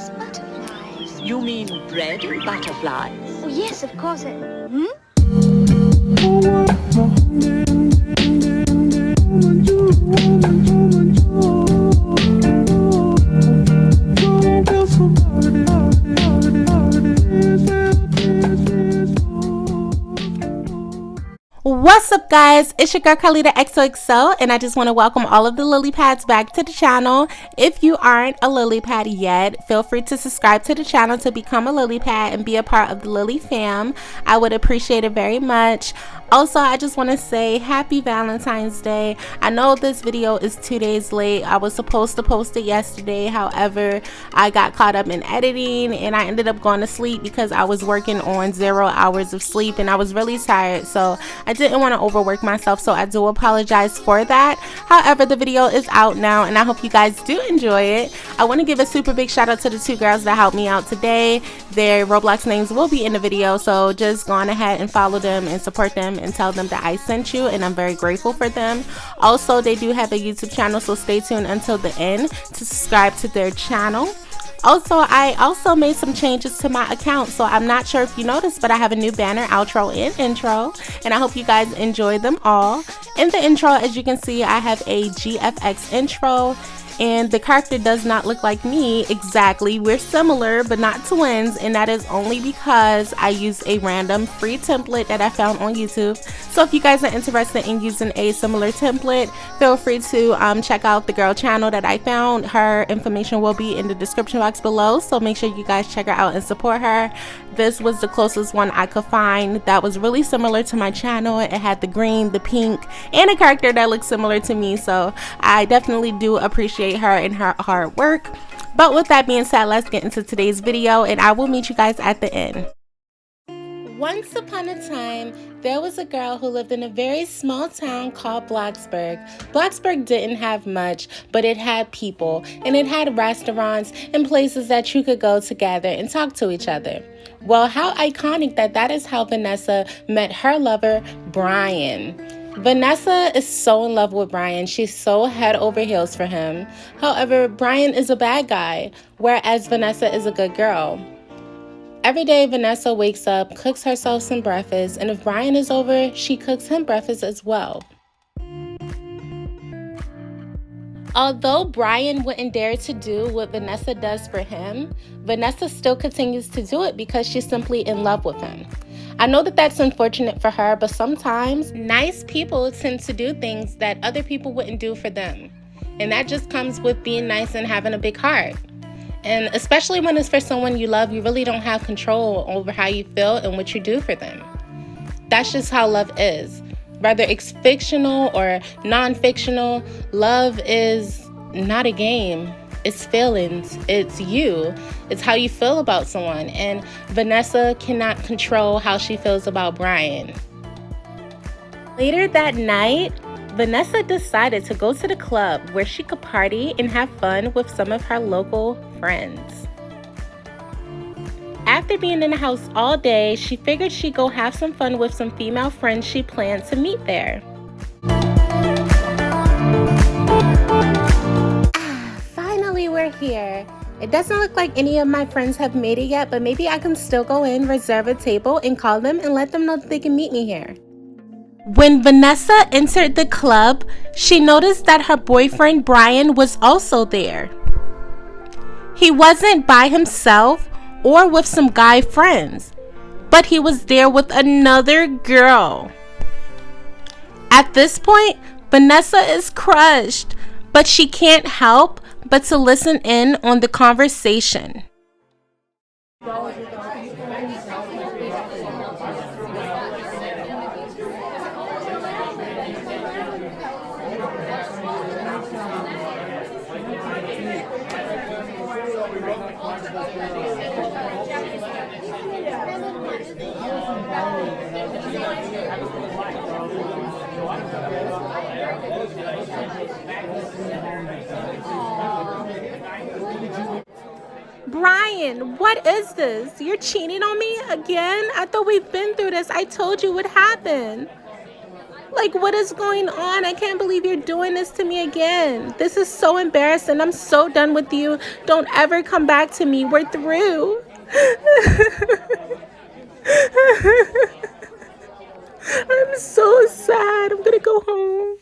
Yes, butterflies. You mean bread butterflies? Oh, yes, of course. What's up, guys? It's your girl CarlitaXoXo, and I just want to welcome all of the lily pads back to the channel. If you aren't a lily pad yet, feel free to subscribe to the channel to become a lily pad and be a part of the lily fam. I would appreciate it very much. Also, I just want to say happy Valentine's Day. I know this video is 2 days late. I was supposed to post it yesterday. However, I got caught up in editing and I ended up going to sleep because I was working on 0 hours of sleep and I was really tired. So I didn't want to overwork myself, so I do apologize for that. However, the video is out now and I hope you guys do enjoy it. I want to give a super big shout out to the 2 girls that helped me out today. Their Roblox names will be in the video, so just go on ahead and follow them and support them and tell them that I sent you, and I'm very grateful for them. Also, they do have a YouTube channel, so stay tuned until the end to subscribe to their channel. Also, I also made some changes to my account, so I'm not sure if you noticed, but I have a new banner, outro, and intro, and I hope you guys enjoy them all. In the intro, as you can see, I have a GFX intro, and the character does not look like me exactly. We're similar but not twins, and that is only because I use a random free template that I found on YouTube. So if you guys are interested in using a similar template, feel free to check out the girl channel that I found. Her information will be in the description box below, so make sure you guys check her out and support her. This was the closest one I could find that was really similar to my channel. It had the green, the pink, and a character that looks similar to me, so I definitely do appreciate her and her hard work. But with that being said, let's get into today's video and I will meet you guys at the end. Once upon a time, there was a girl who lived in a very small town called Bloxburg. Bloxburg didn't have much, but it had people, and it had restaurants and places that you could go together and talk to each other. Well, how iconic that is how Vanessa met her lover, Brian. Vanessa is so in love with Brian. She's so head over heels for him. However, Brian is a bad guy, whereas Vanessa is a good girl. Every day, Vanessa wakes up, cooks herself some breakfast, and if Brian is over, she cooks him breakfast as well. Although Brian wouldn't dare to do what Vanessa does for him, Vanessa still continues to do it because she's simply in love with him. I know that that's unfortunate for her, but sometimes nice people tend to do things that other people wouldn't do for them. And that just comes with being nice and having a big heart. And especially when it's for someone you love, you really don't have control over how you feel and what you do for them. That's just how love is. Whether it's fictional or non-fictional, love is not a game. It's feelings. It's you. It's how you feel about someone. And Vanessa cannot control how she feels about Brian. Later that night, Vanessa decided to go to the club where she could party and have fun with some of her local friends. After being in the house all day, she figured she'd go have some fun with some female friends she planned to meet there. Finally, we're here. It doesn't look like any of my friends have made it yet, but maybe I can still go in, reserve a table, and call them and let them know that they can meet me here. When Vanessa entered the club, she noticed that her boyfriend Brian was also there. He wasn't by himself or with some guy friends, but he was there with another girl. At this point, Vanessa is crushed, but she can't help but to listen in on the conversation. Brian, what is this? You're cheating on me again? I thought we've been through this. I told you what happened. Like, what is going on? I can't believe you're doing this to me again. This is so embarrassing. I'm so done with you. Don't ever come back to me. We're through. I'm so sad. I'm gonna go home.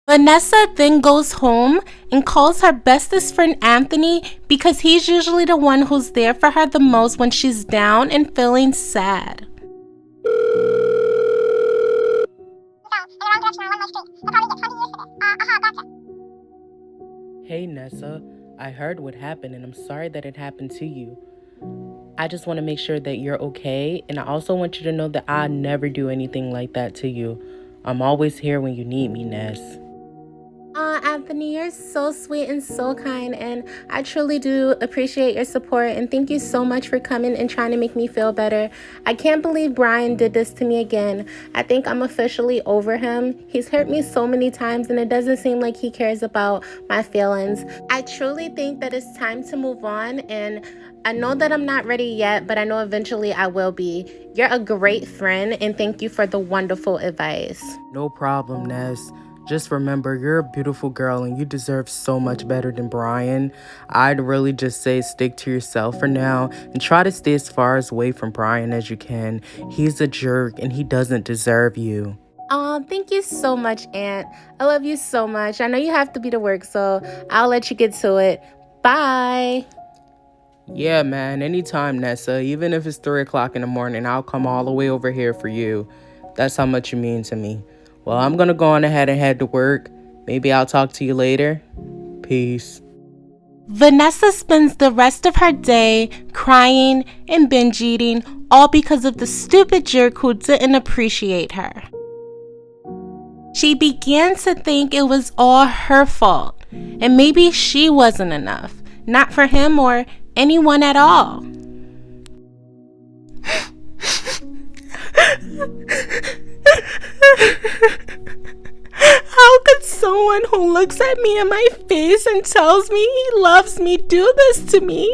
Vanessa then goes home and calls her bestest friend Anthony because he's usually the one who's there for her the most when she's down and feeling sad. Hey Nessa, I heard what happened and I'm sorry that it happened to you. I just want to make sure that you're okay, and I also want you to know that I never do anything like that to you. I'm always here when you need me, Ness. Anthony, you're so sweet and so kind, and I truly do appreciate your support, and thank you so much for coming and trying to make me feel better. I can't believe Brian did this to me again. I think I'm officially over him. He's hurt me so many times, and it doesn't seem like he cares about my feelings. I truly think that it's time to move on, and I know that I'm not ready yet, but I know eventually I will be. You're a great friend, and thank you for the wonderful advice. No problem, Ness. Just remember, you're a beautiful girl and you deserve so much better than Brian. I'd really just say stick to yourself for now and try to stay as far away from Brian as you can. He's a jerk and he doesn't deserve you. Oh, thank you so much, Aunt. I love you so much. I know you have to be to work, so I'll let you get to it. Bye. Yeah, man, anytime, Nessa. Even if it's 3 o'clock in the morning, I'll come all the way over here for you. That's how much you mean to me. Well, I'm gonna go on ahead and head to work. Maybe I'll talk to you later. Peace. Vanessa spends the rest of her day crying and binge eating, all because of the stupid jerk who didn't appreciate her. She began to think it was all her fault, and maybe she wasn't enough, not for him or anyone at all. How could someone who looks at me in my face and tells me he loves me do this to me?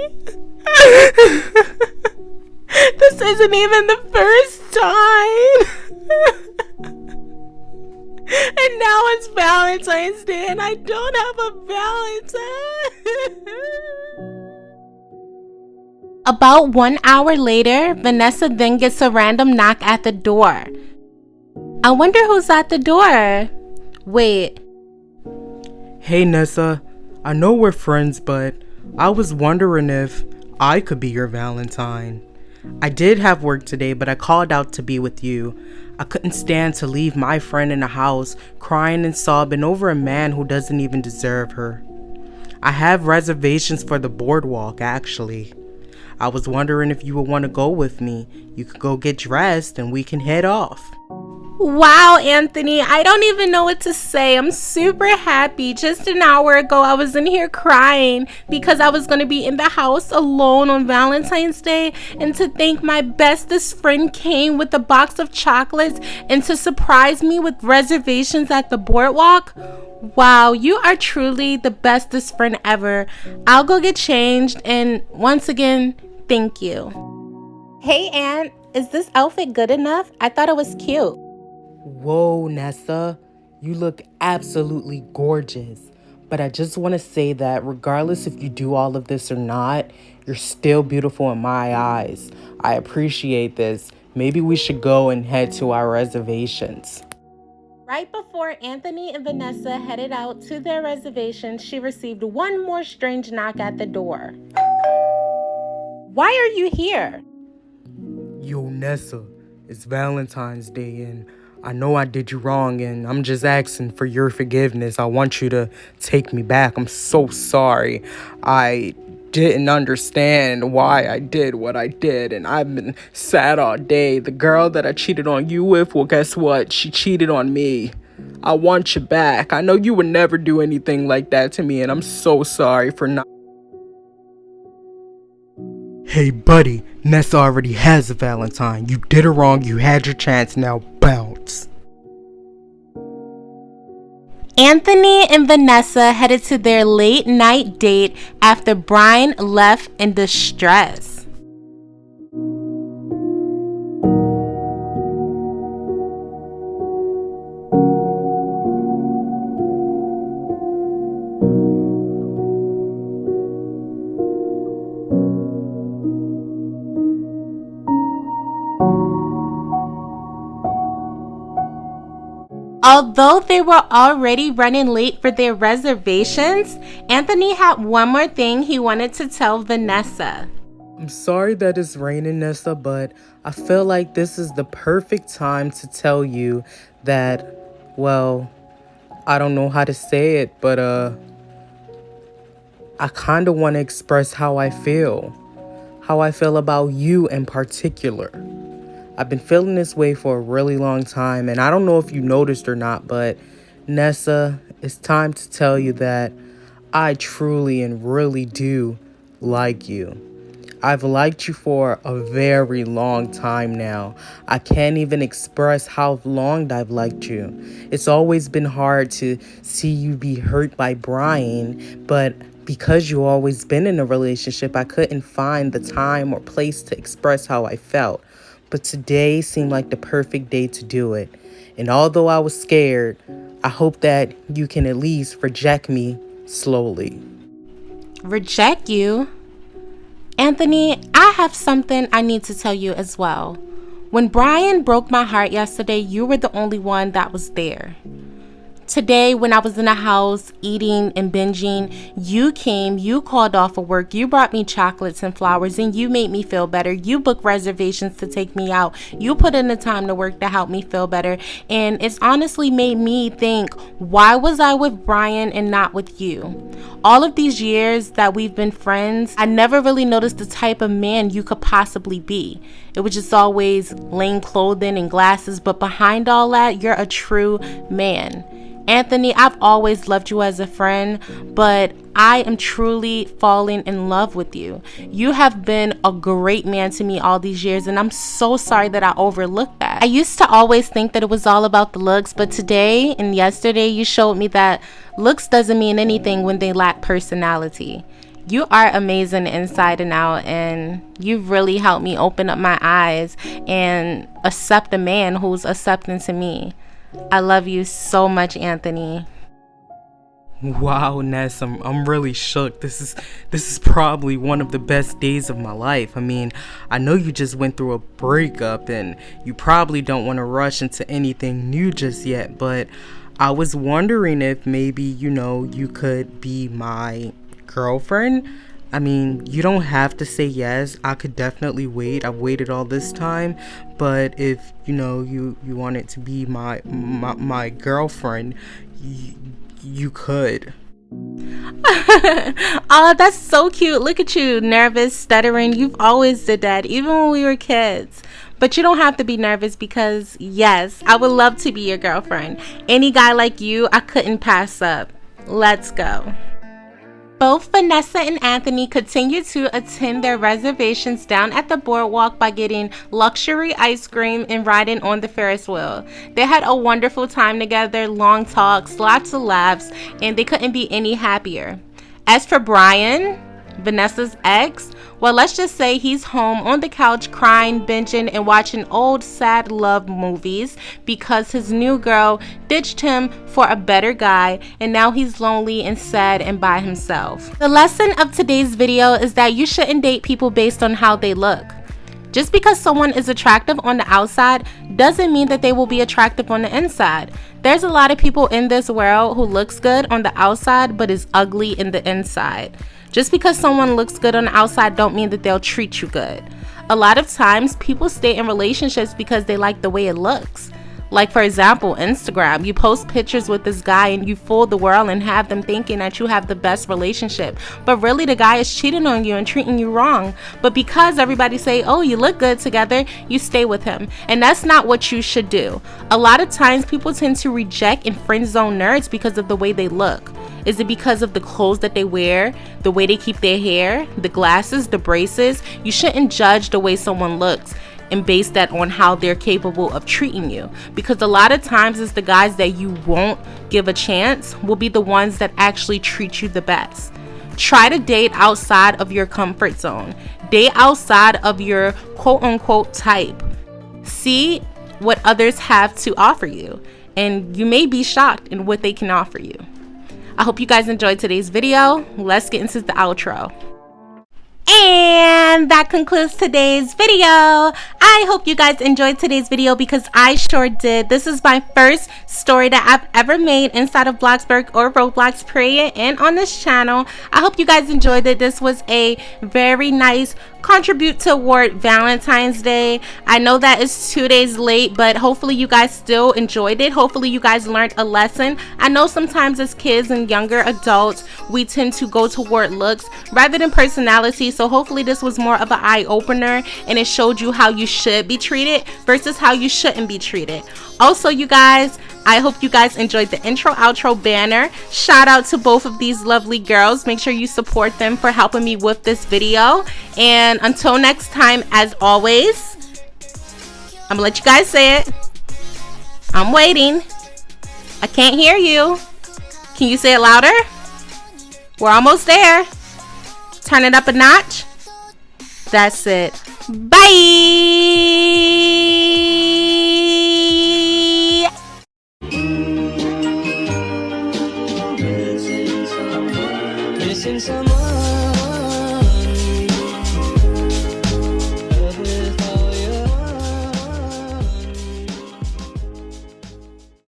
This isn't even the first time. And now it's Valentine's Day and I don't have a Valentine. About 1 hour later, Vanessa then gets a random knock at the door. I wonder who's at the door. Wait. Hey Nessa, I know we're friends, but I was wondering if I could be your Valentine. I did have work today, but I called out to be with you. I couldn't stand to leave my friend in the house crying and sobbing over a man who doesn't even deserve her. I have reservations for the boardwalk, actually. I was wondering if you would want to go with me. You could go get dressed and we can head off. Wow, Anthony, I don't even know what to say. I'm super happy. Just an hour ago, I was in here crying because I was going to be in the house alone on Valentine's Day. And to think my bestest friend came with a box of chocolates and to surprise me with reservations at the boardwalk. Wow, you are truly the bestest friend ever. I'll go get changed. And once again, thank you. Hey, Aunt, is this outfit good enough? I thought it was cute. Whoa, Nessa, you look absolutely gorgeous. But I just want to say that regardless if you do all of this or not, you're still beautiful in my eyes. I appreciate this. Maybe we should go and head to our reservations. Right before Anthony and Vanessa headed out to their reservation, she received one more strange knock at the door. Why are you here? Yo, Nessa, it's Valentine's Day and I know I did you wrong and I'm just asking for your forgiveness. I want you to take me back. I'm so sorry. I didn't understand why I did what I did and I've been sad all day. The girl that I cheated on you with, well, guess what? She cheated on me. I want you back. I know you would never do anything like that to me and I'm so sorry for not. Hey, buddy, Nessa already has a Valentine. You did her wrong. You had your chance. Now bounce. Anthony and Vanessa headed to their late night date after Brian left in distress. Although they were already running late for their reservations, Anthony had one more thing he wanted to tell Vanessa. I'm sorry that it's raining, Nessa, but I feel like this is the perfect time to tell you that, well, I don't know how to say it, but I kind of want to express how I feel about you in particular. I've been feeling this way for a really long time, and I don't know if you noticed or not, but Nessa, it's time to tell you that I truly and really do like you. I've liked you for a very long time now. I can't even express how long I've liked you. It's always been hard to see you be hurt by Brian, but because you always been in a relationship, I couldn't find the time or place to express how I felt. But today seemed like the perfect day to do it. And although I was scared, I hope that you can at least reject me slowly. Reject you? Anthony, I have something I need to tell you as well. When Brian broke my heart yesterday, you were the only one that was there. Today, when I was in the house eating and binging, you came, you called off of work, you brought me chocolates and flowers, and you made me feel better. You booked reservations to take me out. You put in the time to work to help me feel better. And it's honestly made me think, why was I with Brian and not with you? All of these years that we've been friends, I never really noticed the type of man you could possibly be. It was just always lame clothing and glasses, but behind all that, you're a true man. Anthony, I've always loved you as a friend, but I am truly falling in love with you. You have been a great man to me all these years, and I'm so sorry that I overlooked that. I used to always think that it was all about the looks, but today and yesterday you showed me that looks doesn't mean anything when they lack personality. You are amazing inside and out, and you've really helped me open up my eyes and accept a man who's accepting to me. I love you so much, Anthony. Wow, Ness, I'm really shook. This is probably one of the best days of my life. I mean, I know you just went through a breakup and you probably don't want to rush into anything new just yet, but I was wondering if maybe, you could be my girlfriend. I mean, you don't have to say yes. I could definitely wait. I've waited all this time. But if, you wanted to be my girlfriend, you could. Oh, that's so cute. Look at you, nervous, stuttering. You've always did that, even when we were kids. But you don't have to be nervous because, yes, I would love to be your girlfriend. Any guy like you, I couldn't pass up. Let's go. Both Vanessa and Anthony continued to attend their reservations down at the boardwalk by getting luxury ice cream and riding on the Ferris wheel. They had a wonderful time together, long talks, lots of laughs, and they couldn't be any happier. As for Brian, Vanessa's ex, well, let's just say he's home on the couch crying, binging, and watching old sad love movies because his new girl ditched him for a better guy, and now he's lonely and sad and by himself. The lesson of today's video is that you shouldn't date people based on how they look. Just because someone is attractive on the outside doesn't mean that they will be attractive on the inside. There's a lot of people in this world who looks good on the outside but is ugly in the inside. Just because someone looks good on the outside don't mean that they'll treat you good. A lot of times people stay in relationships because they like the way it looks. Like, for example, Instagram. You post pictures with this guy and you fool the world and have them thinking that you have the best relationship. But really the guy is cheating on you and treating you wrong. But because everybody say, oh, you look good together, you stay with him. And that's not what you should do. A lot of times people tend to reject and friend zone nerds because of the way they look. Is it because of the clothes that they wear, the way they keep their hair, the glasses, the braces? You shouldn't judge the way someone looks and base that on how they're capable of treating you, because a lot of times it's the guys that you won't give a chance will be the ones that actually treat you the best. Try to date outside of your comfort zone. Date outside of your quote-unquote type. See what others have to offer you, and you may be shocked in what they can offer you. I hope you guys enjoyed today's video. Let's get into the outro. And that concludes today's video. I hope you guys enjoyed today's video because I sure did. This is my first story that I've ever made inside of Bloxburg or Roblox, period, and on this channel. I hope you guys enjoyed it. This was a very nice contribute toward Valentine's Day. I know that it's 2 days late, but hopefully you guys still enjoyed it. Hopefully you guys learned a lesson. I know sometimes as kids and younger adults, we tend to go toward looks rather than personality. So hopefully this was more of an eye-opener and it showed you how you should be treated versus how you shouldn't be treated. Also, you guys, I hope you guys enjoyed the intro outro banner. Shout out to both of these lovely girls. Make sure you support them for helping me with this video. And until next time, as always, I'm gonna let you guys say it. I'm waiting. I can't hear you. Can you say it louder? We're almost there. Turn it up a notch. That's it. Bye. Missing someone.